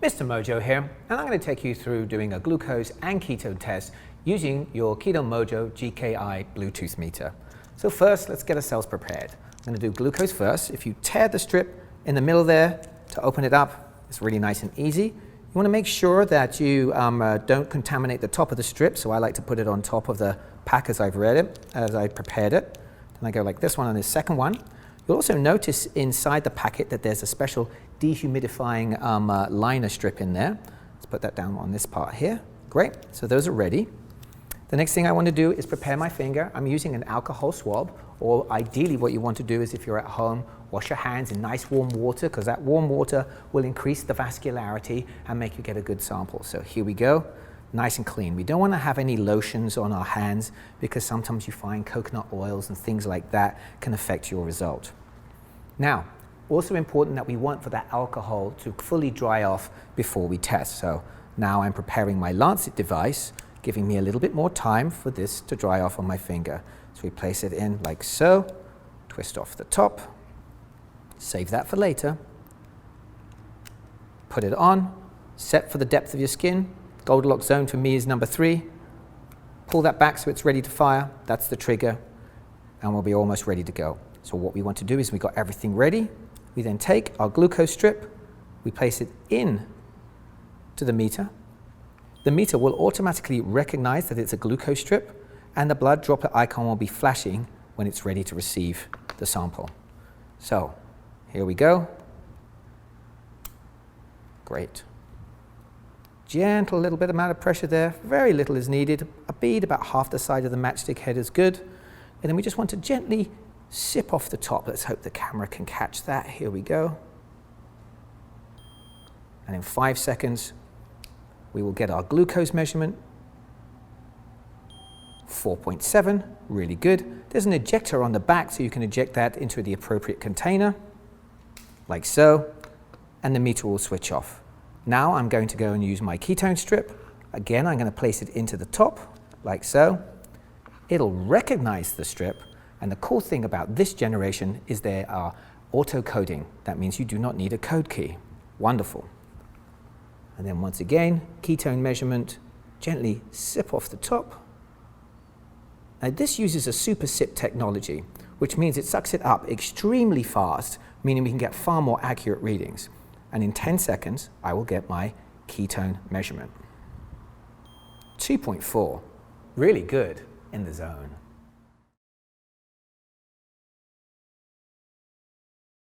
Mr. Mojo here, and I'm going to take you through doing a glucose and ketone test using your Keto-Mojo GKI Bluetooth meter. So first, let's get ourselves prepared. I'm going to do glucose first. If you tear the strip in the middle there to open it up, it's really nice and easy. You want to make sure that you don't contaminate the top of the strip, so I like to put it on top of the pack as I've read it, as I prepared it. Then I go like this one on the second one. You'll also notice inside the packet that there's a special dehumidifying liner strip in there. Let's put that down on this part here. Great, so those are ready. The next thing I want to do is prepare my finger. I'm using an alcohol swab, or ideally what you want to do is, if you're at home, wash your hands in nice warm water, because that warm water will increase the vascularity and make you get a good sample. So here we go, nice and clean. We don't want to have any lotions on our hands, because sometimes you find coconut oils and things like that can affect your result. Now, also important that we want for that alcohol to fully dry off before we test. So now I'm preparing my lancet device, giving me a little bit more time for this to dry off on my finger. So we place it in like so, twist off the top, save that for later, put it on, set for the depth of your skin. Goldilocks zone for me is number 3. Pull that back so it's ready to fire. That's the trigger, and we'll be almost ready to go. So what we want to do is, we got everything ready. We then take our glucose strip, we place it in to the meter. The meter will automatically recognize that it's a glucose strip, and the blood droplet icon will be flashing when it's ready to receive the sample. So here we go. Great. Gentle little bit amount of pressure there, very little is needed. A bead about half the side of the matchstick head is good. And then we just want to gently sip off the top. Let's hope the camera can catch that. Here we go. And in 5 seconds, we will get our glucose measurement. 4.7, really good. There's an ejector on the back, so you can eject that into the appropriate container, like so, and the meter will switch off. Now I'm going to go and use my ketone strip. Again, I'm going to place it into the top, like so. It'll recognize the strip, and the cool thing about this generation is they are auto-coding. That means you do not need a code key. Wonderful. And then once again, ketone measurement, gently sip off the top. Now this uses a super sip technology, which means it sucks it up extremely fast, meaning we can get far more accurate readings. And in 10 seconds, I will get my ketone measurement. 2.4, really good, in the zone.